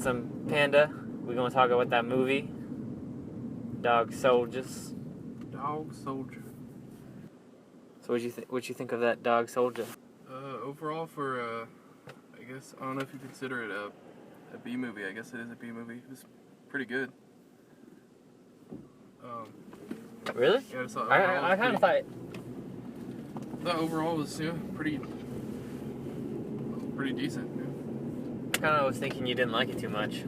handsome panda. We're gonna talk about that movie, Dog Soldiers. Dog Soldier. So what you think of that Dog Soldier? Overall, for I guess I don't know if you consider it a B movie. I guess it is a B movie. It was pretty good. Really? Yeah, I kind of thought. The overall was pretty decent. Yeah. I kind of was thinking you didn't like it too much.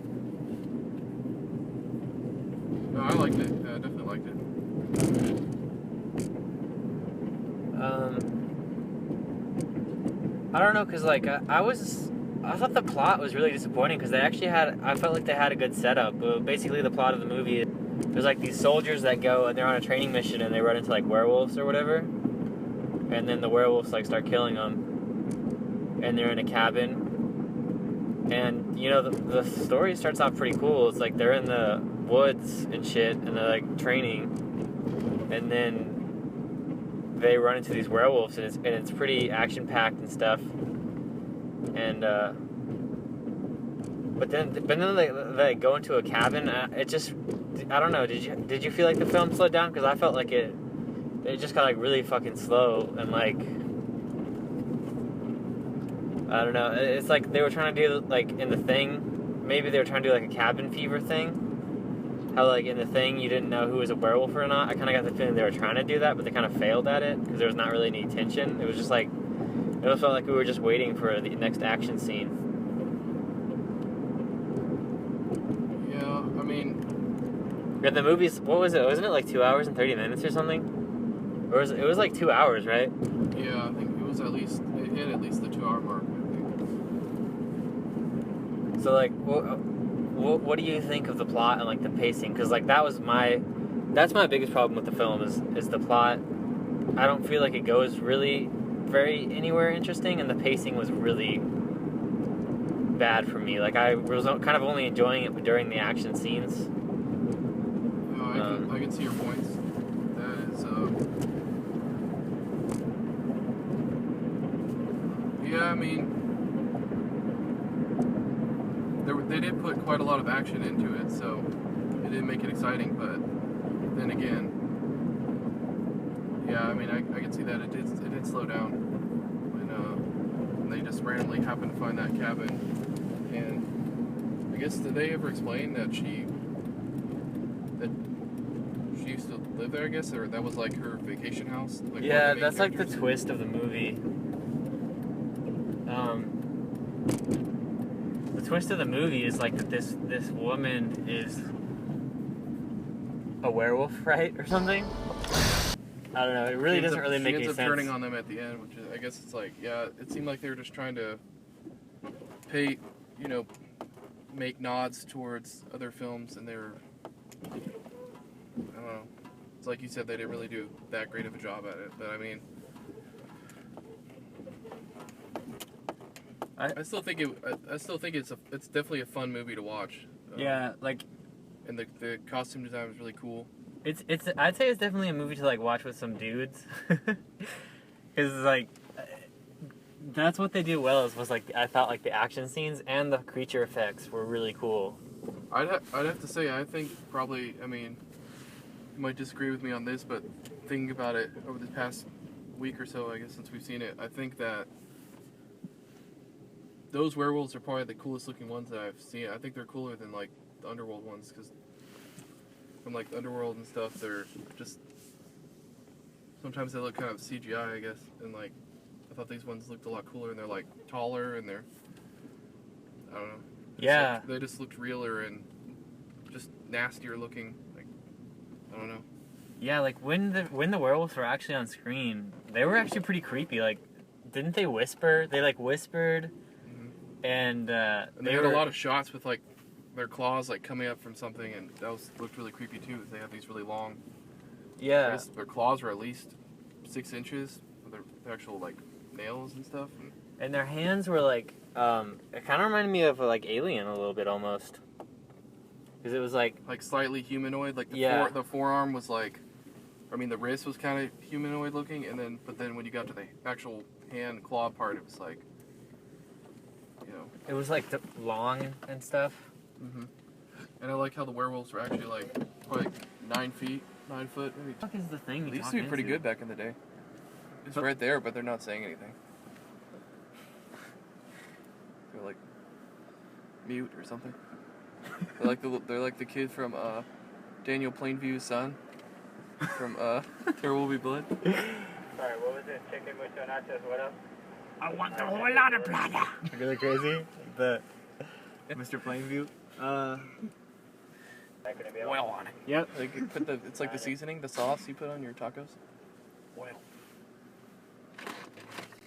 No, I liked it. I definitely liked it. I don't know, cause like I thought the plot was really disappointing because I felt like they had a good setup. Basically, the plot of the movie, there's like these soldiers that go and they're on a training mission and they run into like werewolves or whatever, and then the werewolves like start killing them, and they're in a cabin, and the story starts off pretty cool. It's like they're in the woods and shit, and they're like training, and then they run into these werewolves, and it's pretty action packed and stuff. And but then they go into a cabin. I don't know. Did you feel like the film slowed down? Because I felt like it just got like really fucking slow, and like I don't know. It's like they were trying to do like in The Thing. Maybe they were trying to do like a cabin fever thing. How like in The Thing you didn't know who was a werewolf or not. I kind of got the feeling they were trying to do that, but they kind of failed at it because there was not really any tension. It was just like it almost felt like we were just waiting for the next action scene. Yeah, I mean, Yeah, the movie's, what was it? Wasn't it like 2 hours and 30 minutes or something? Or it was like 2 hours, right? yeah, I think it was it hit at least the 2 hour mark, I think. So like, what do you think of the plot and like the pacing? Because like that's my biggest problem with the film is the plot. I don't feel like it goes really very anywhere interesting, and the pacing was really bad for me. Like I was kind of only enjoying it during the action scenes. No, I can see your points. That is, yeah, I mean, they did put quite a lot of action into it, so it did make it exciting. But then again, yeah, I mean, I can see that it did slow down when they just randomly happened to find that cabin. And I guess, did they ever explain that she used to live there, I guess, or that was like her vacation house? Like, yeah, that's like the twist of the movie. The twist of the movie is like that this woman is a werewolf, right, or something. I don't know. It really doesn't really make any sense. She ends up turning on them at the end, which is, I guess it's like, yeah, it seemed like they were just trying to make nods towards other films, and they were, I don't know. It's like you said, they didn't really do that great of a job at it, but I mean, I still think it's definitely a fun movie to watch. Yeah, like, and the costume design was really cool. I'd say it's definitely a movie to like watch with some dudes, because like that's what they do well. Was like I thought like the action scenes and the creature effects were really cool. I'd have to say, I think probably, I mean, you might disagree with me on this, but thinking about it over the past week or so, I guess, since we've seen it, I think that those werewolves are probably the coolest looking ones that I've seen. I think they're cooler than like the Underworld ones, because from like the Underworld and stuff, they're just, sometimes they look kind of CGI, I guess, and like I thought these ones looked a lot cooler, and they're like taller, and they're, I don't know. Yeah. Like, they just looked realer and just nastier looking. Like, I don't know. Yeah, like when the werewolves were actually on screen, they were actually pretty creepy. Like, didn't they whisper? They like whispered, and they had a lot of shots with like their claws like coming up from something, and that looked really creepy too. They have these really long. Yeah. I guess their claws were at least 6 inches with their actual like nails and stuff. And their hands were like, it kind of reminded me of like Alien a little bit almost. Because it was like slightly humanoid. Like the forearm was like, I mean the wrist was kind of humanoid looking, and but then when you got to the actual hand claw part, it was like, It was like long and stuff. Mm-hmm. And I like how the werewolves were actually like probably 9 feet, 9 foot. Maybe. What the fuck is the thing? They used to be pretty good back in the day. It's right there, but they're not saying anything. They're like mute or something. They're like the kid from Daniel Plainview's son from There Will Be Blood. Sorry, what was it? Chicken mucho nachos, what else? I want a whole lot of plata. Really crazy? The Mr. Plainview. Oil on it. Yep. Like you put it's like the seasoning, the sauce you put on your tacos. Oil.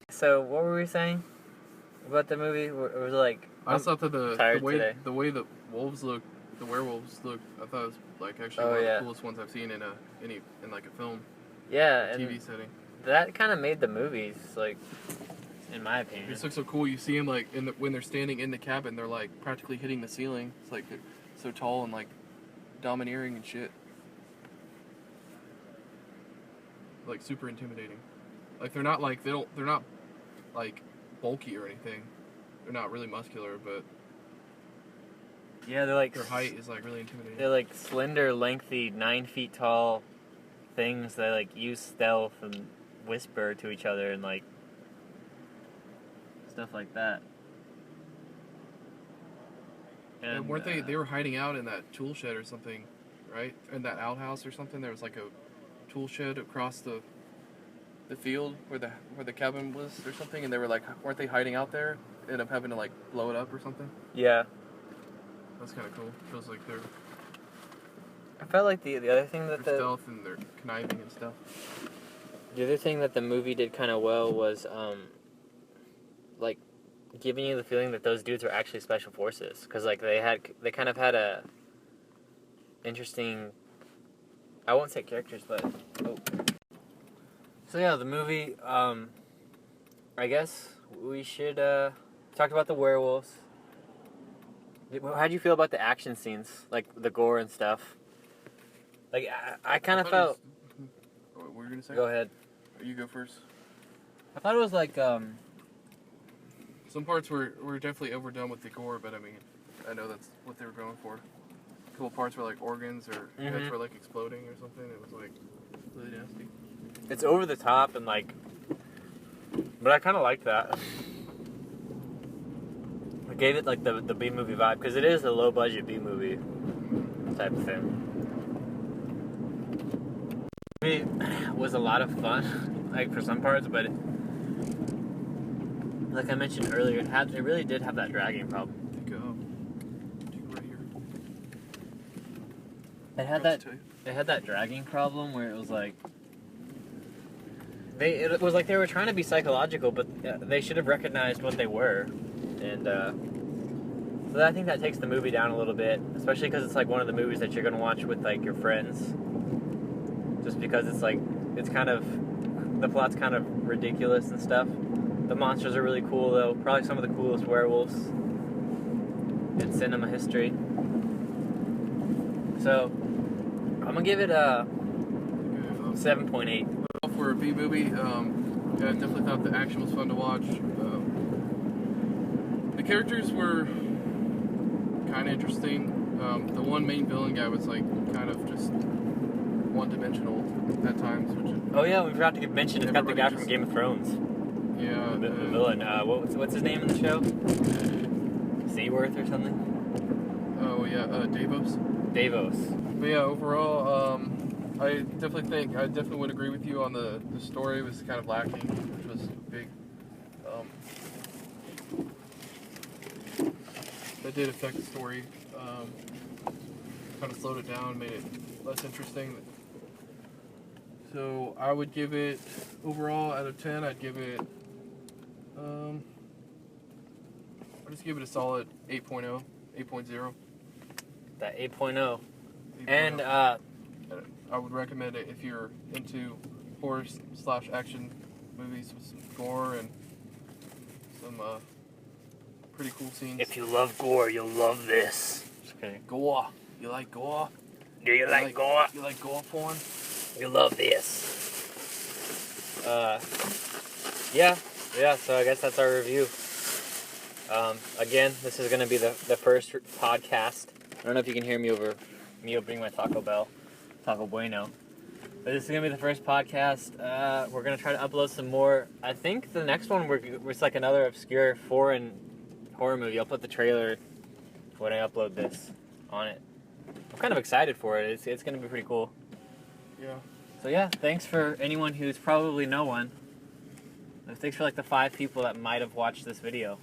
So what were we saying about the movie? It was like I thought that the today. way the wolves look, the werewolves look, I thought it was like actually Oh, one of yeah. the coolest ones I've seen in like a film, yeah, and TV setting. that kind of made the movies like, in my It opinion. just looks so cool. You see them like when they're standing in the cabin, they're like practically hitting the ceiling. It's like they're so tall and like domineering and shit. Like super intimidating. Like they're not like they're not like bulky or anything. They're not really muscular, but Yeah, they're like their height is like really intimidating. They're like slender, lengthy, 9 feet tall things that like use stealth and whisper to each other and like stuff like that. And weren't they were hiding out in that tool shed or something, right? In that outhouse or something. There was like a tool shed across the field where the cabin was or something, and they were like, weren't they hiding out there? End up having to like blow it up or something. Yeah. That's kind of cool. Feels like they're I felt like the other thing that stealth and they're conniving and stuff. the other thing that the movie did kind of well was like giving you the feeling that those dudes were actually special forces, because like they kind of had a interesting, I won't say characters, but so yeah, the movie, I guess we should talk about the werewolves. How do you feel about the action scenes, like the gore and stuff? Like I kind of felt. What were you gonna say? Go ahead. You go first. I thought it was like Some parts were definitely overdone with the gore, but I mean, I know that's what they were going for. A couple parts were like organs or heads were like exploding or something. It was like really nasty. it's over the top and like, but I kind of liked that. I gave it like the B movie vibe, because it is a low budget B movie type of thing. It was a lot of fun, like for some parts, but like I mentioned earlier, it really did have that dragging problem. Take it right here. It had that dragging problem where it was like it was like they were trying to be psychological, but they should have recognized what they were, and so I think that takes the movie down a little bit, especially because it's like one of the movies that you're gonna watch with like your friends, just because it's like it's kind of the plot's kind of ridiculous and stuff. The monsters are really cool though, probably some of the coolest werewolves in cinema history. So I'm gonna give it a 7.8. For a B movie, yeah, I definitely thought the action was fun to watch. The characters were kind of interesting. The one main villain guy was like kind of just one-dimensional at times. Oh yeah, we forgot to mention it's got the guy from Game of Thrones. Yeah, The villain. What's his name in the show? Seaworth or something? Oh yeah, Davos. Davos. But yeah, overall, I definitely would agree with you on the story was kind of lacking, which was big. That did affect the story. Kind of slowed it down, made it less interesting. So I would give it, overall, out of 10, I'd give it, I'd just give it a solid 8.0, 8.0. That 8.0. 8.0. And I would recommend it if you're into horror/action movies with some gore and some pretty cool scenes. if you love gore, you'll love this. Okay. Gore. You like gore? Do you like gore? You like gore porn? You love this. Yeah, so I guess that's our review. Again, this is going to be the first podcast. I don't know if you can hear me over me opening my Taco Bell, Taco Bueno. But this is going to be the first podcast. We're going to try to upload some more. I think the next one, it's like another obscure foreign horror movie. I'll put the trailer when I upload this on it. I'm kind of excited for it. It's going to be pretty cool. Yeah. So yeah, thanks for anyone who's probably no one. Thanks for like the 5 people that might have watched this video.